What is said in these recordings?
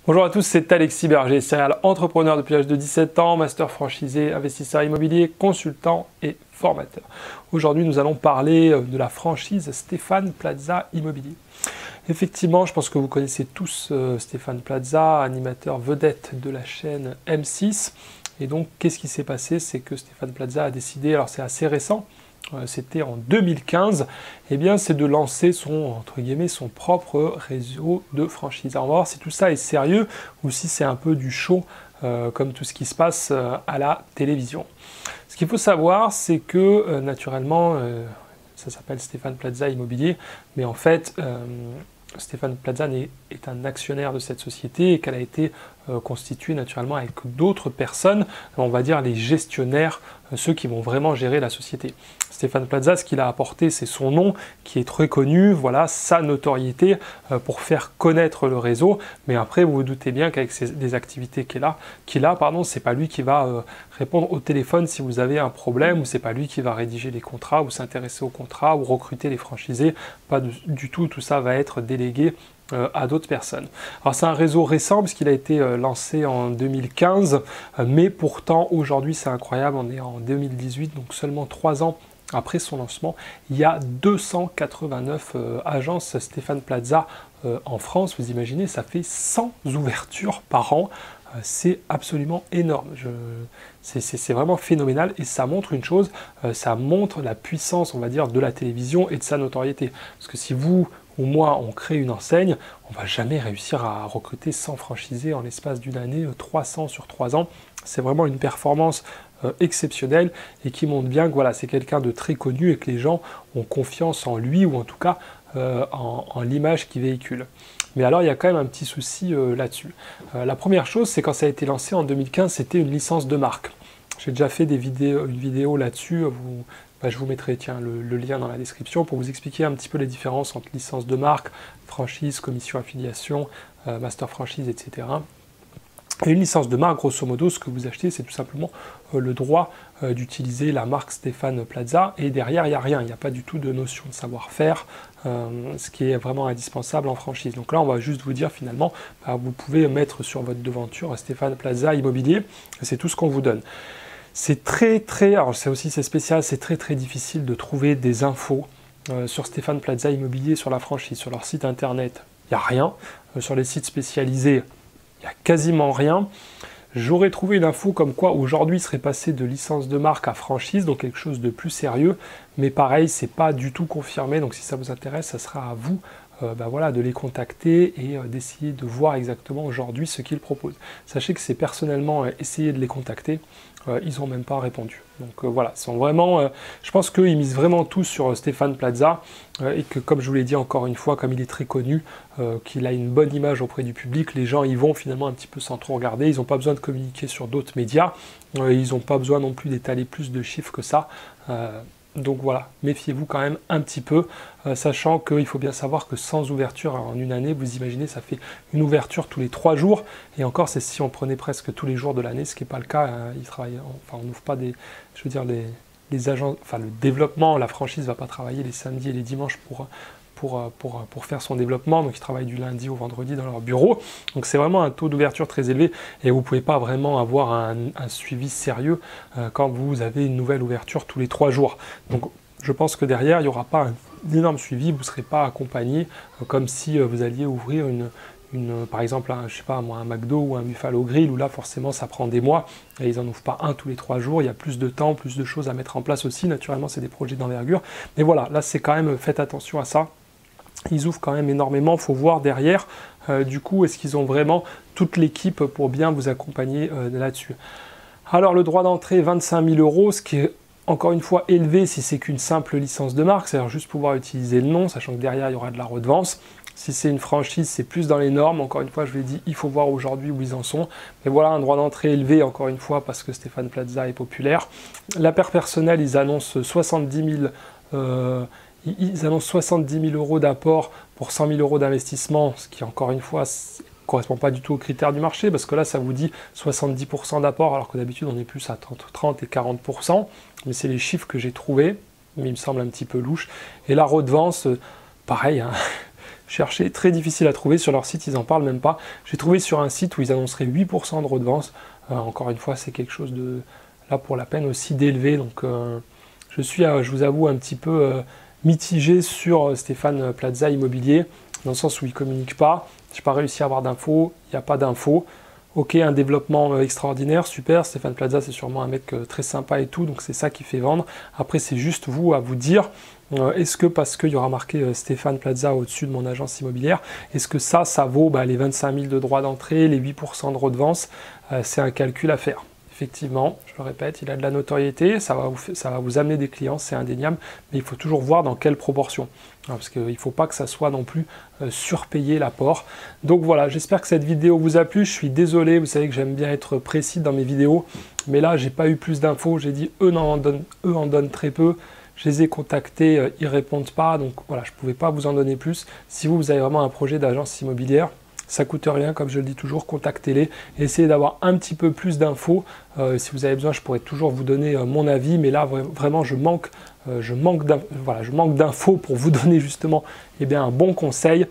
Bonjour à tous, c'est Alexis Berger, serial entrepreneur depuis l'âge de 17 ans, master franchisé, investisseur immobilier, consultant et formateur. Aujourd'hui, nous allons parler de la franchise Stéphane Plaza Immobilier. Effectivement, je pense que vous connaissez tous Stéphane Plaza, animateur vedette de la chaîne M6. Et donc, qu'est-ce qui s'est passé? C'est que Stéphane Plaza a décidé, alors c'est assez récent, c'était en 2015, eh bien c'est de lancer son propre réseau de franchise. Alors on va voir si tout ça est sérieux ou si c'est un peu du show comme tout ce qui se passe à la télévision. Ce qu'il faut savoir, c'est que naturellement, ça s'appelle Stéphane Plaza Immobilier, mais en fait, Stéphane Plaza est un actionnaire de cette société et qu'elle a été constituée naturellement avec d'autres personnes, on va dire les gestionnaires, ceux qui vont vraiment gérer la société. Stéphane Plaza, ce qu'il a apporté, c'est son nom qui est très connu, voilà, sa notoriété pour faire connaître le réseau. Mais après, vous vous doutez bien qu'avec des activités qu'il a, c'est pas lui qui va répondre au téléphone si vous avez un problème, ou c'est pas lui qui va rédiger les contrats, ou s'intéresser aux contrats, ou recruter les franchisés. Pas du tout, tout ça va être délégué à d'autres personnes. Alors c'est un réseau récent puisqu'il a été lancé en 2015, mais pourtant aujourd'hui c'est incroyable, on est en 2018, donc seulement 3 ans après son lancement, il y a 289 agences Stéphane Plaza en France. Vous imaginez, ça fait 100 ouvertures par an. C'est absolument énorme. C'est vraiment phénoménal et ça montre une chose, ça montre la puissance, on va dire, de la télévision et de sa notoriété. Parce que si vous ou moi, on crée une enseigne, on ne va jamais réussir à recruter 100 franchisés en l'espace d'une année, 300 sur 3 ans. C'est vraiment une performance exceptionnelle et qui montre bien que voilà, c'est quelqu'un de très connu et que les gens ont confiance en lui ou en tout cas en l'image qu'il véhicule. Mais alors, il y a quand même un petit souci là-dessus. La première chose, c'est quand ça a été lancé en 2015, c'était une licence de marque. J'ai déjà fait une vidéo là-dessus. Je vous mettrai le lien dans la description pour vous expliquer un petit peu les différences entre licence de marque, franchise, commission affiliation, master franchise, etc. Et une licence de marque, grosso modo, ce que vous achetez, c'est tout simplement le droit d'utiliser la marque Stéphane Plaza. Et derrière, il n'y a rien, il n'y a pas du tout de notion de savoir-faire, ce qui est vraiment indispensable en franchise. Donc là, on va juste vous dire finalement, vous pouvez mettre sur votre devanture Stéphane Plaza Immobilier, c'est tout ce qu'on vous donne. C'est alors c'est spécial, c'est très difficile de trouver des infos sur Stéphane Plaza Immobilier, sur la franchise, sur leur site internet, il n'y a rien. Sur les sites spécialisés, il n'y a quasiment rien. J'aurais trouvé une info comme quoi aujourd'hui serait passé de licence de marque à franchise, donc quelque chose de plus sérieux, mais pareil, c'est pas du tout confirmé, donc si ça vous intéresse, ça sera à vous voilà, de les contacter et d'essayer de voir exactement aujourd'hui ce qu'ils proposent. Sachez que c'est personnellement essayé de les contacter, ils n'ont même pas répondu. Donc voilà, je pense qu'ils misent vraiment tout sur Stéphane Plaza et que comme je vous l'ai dit encore une fois, comme il est très connu, qu'il a une bonne image auprès du public, les gens y vont finalement un petit peu sans trop regarder, ils n'ont pas besoin de communiquer sur d'autres médias, ils n'ont pas besoin non plus d'étaler plus de chiffres que ça. Donc voilà, méfiez-vous quand même un petit peu, sachant qu'il faut bien savoir que 100 ouvertures en une année, vous imaginez, ça fait une ouverture tous les 3 jours, et encore c'est si on prenait presque tous les jours de l'année, ce qui n'est pas le cas, on n'ouvre pas les agents, enfin le développement, la franchise ne va pas travailler les samedis et les dimanches pour faire son développement, donc ils travaillent du lundi au vendredi dans leur bureau, donc c'est vraiment un taux d'ouverture très élevé et vous ne pouvez pas vraiment avoir un suivi sérieux quand vous avez une nouvelle ouverture tous les 3 jours. Donc je pense que derrière il n'y aura pas un énorme suivi, vous ne serez pas accompagné comme si vous alliez ouvrir par exemple je sais pas moi, un McDo ou un Buffalo Grill où là forcément ça prend des mois et ils n'en ouvrent pas un tous les 3 jours, il y a plus de temps, plus de choses à mettre en place aussi, naturellement c'est des projets d'envergure, mais voilà, là c'est quand même, faites attention à ça. Ils ouvrent quand même énormément, il faut voir derrière, du coup, est-ce qu'ils ont vraiment toute l'équipe pour bien vous accompagner là-dessus. Alors, le droit d'entrée, 25 000 €, ce qui est encore une fois élevé si c'est qu'une simple licence de marque, c'est-à-dire juste pouvoir utiliser le nom, sachant que derrière, il y aura de la redevance. Si c'est une franchise, c'est plus dans les normes. Encore une fois, je vous l'ai dit, il faut voir aujourd'hui où ils en sont. Mais voilà, un droit d'entrée élevé, encore une fois, parce que Stéphane Plaza est populaire. La paire personnelle, ils annoncent 70 000 Ils annoncent 70 000 € d'apport pour 100 000 € d'investissement, ce qui, encore une fois, ne correspond pas du tout aux critères du marché, parce que là, ça vous dit 70% d'apport, alors que d'habitude, on est plus à 30 et 40%. Mais c'est les chiffres que j'ai trouvés, mais il me semble un petit peu louche. Et la redevance, pareil, hein, cherché, très difficile à trouver. Sur leur site, ils n'en parlent même pas. J'ai trouvé sur un site où ils annonceraient 8% de redevance. Encore une fois, c'est quelque chose de, là pour la peine aussi, d'élevé. Donc je vous avoue, un petit peu mitigé sur Stéphane Plaza Immobilier, dans le sens où il ne communique pas. Je n'ai pas réussi à avoir d'infos, il n'y a pas d'infos. Ok, un développement extraordinaire, super. Stéphane Plaza, c'est sûrement un mec très sympa et tout, donc c'est ça qui fait vendre. Après, c'est juste vous à vous dire, est-ce que parce qu'il y aura marqué Stéphane Plaza au-dessus de mon agence immobilière, est-ce que ça vaut les 25 000 de droits d'entrée, les 8% de redevance? C'est un calcul à faire. Effectivement, je le répète, il a de la notoriété, ça va vous amener des clients, c'est indéniable, mais il faut toujours voir dans quelle proportion. Parce qu'il ne faut pas que ça soit non plus surpayé l'apport. Donc voilà, j'espère que cette vidéo vous a plu. Je suis désolé, vous savez que j'aime bien être précis dans mes vidéos, mais là, j'ai pas eu plus d'infos. J'ai dit, eux en donnent très peu. Je les ai contactés, ils répondent pas. Donc voilà, je ne pouvais pas vous en donner plus. Si vous avez vraiment un projet d'agence immobilière, ça ne coûte rien, comme je le dis toujours, contactez-les, essayez d'avoir un petit peu plus d'infos. Si vous avez besoin, je pourrais toujours vous donner mon avis, mais là, vraiment, je manque d'infos pour vous donner justement un bon conseil.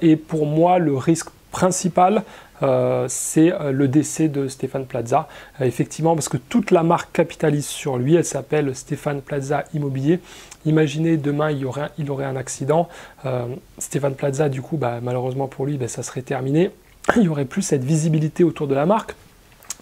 Et pour moi, le risque principal, c'est le décès de Stéphane Plaza. Effectivement, parce que toute la marque capitalise sur lui, elle s'appelle Stéphane Plaza Immobilier. Imaginez demain il aurait un accident, Stéphane Plaza du coup malheureusement pour lui ça serait terminé, il n'y aurait plus cette visibilité autour de la marque.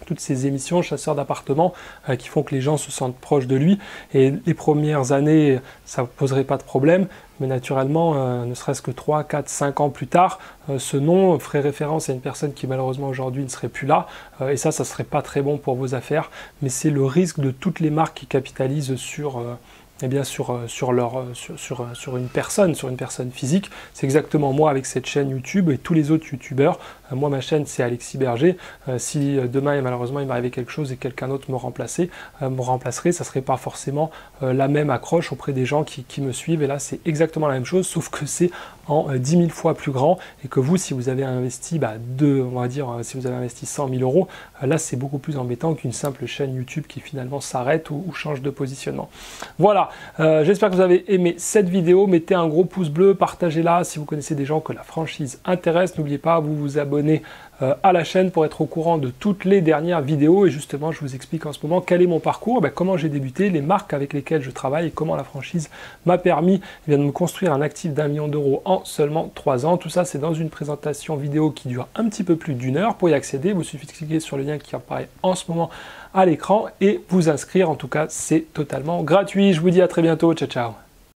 Toutes ces émissions chasseurs d'appartements qui font que les gens se sentent proches de lui, et les premières années ça ne poserait pas de problème, mais naturellement ne serait-ce que 3, 4, 5 ans plus tard, ce nom ferait référence à une personne qui malheureusement aujourd'hui ne serait plus là, et ça serait pas très bon pour vos affaires, mais c'est le risque de toutes les marques qui capitalisent sur une personne physique. C'est exactement moi avec cette chaîne YouTube et tous les autres youtubeurs. Moi, ma chaîne, c'est Alexis Berger. Si demain, malheureusement, il m'arrivait quelque chose et quelqu'un d'autre me remplacerait, ça ne serait pas forcément la même accroche auprès des gens qui me suivent. Et là, c'est exactement la même chose, sauf que c'est en 10 000 fois plus grand, et que vous, si vous avez investi si vous avez investi 100 000 euros, là, c'est beaucoup plus embêtant qu'une simple chaîne YouTube qui finalement s'arrête ou change de positionnement. Voilà. J'espère que vous avez aimé cette vidéo. Mettez un gros pouce bleu, partagez-la si vous connaissez des gens que la franchise intéresse. N'oubliez pas, vous vous abonnez à la chaîne pour être au courant de toutes les dernières vidéos. Et justement, je vous explique en ce moment quel est mon parcours, comment j'ai débuté, les marques avec lesquelles je travaille et comment la franchise m'a permis de me construire un actif d'1 million d'euros en seulement 3 ans. Tout ça, c'est dans une présentation vidéo qui dure un petit peu plus d'1 heure. Pour y accéder, il suffit de cliquer sur le lien qui apparaît en ce moment à l'écran et vous inscrire. En tout cas, c'est totalement gratuit. Je vous dis à très bientôt. Ciao, ciao.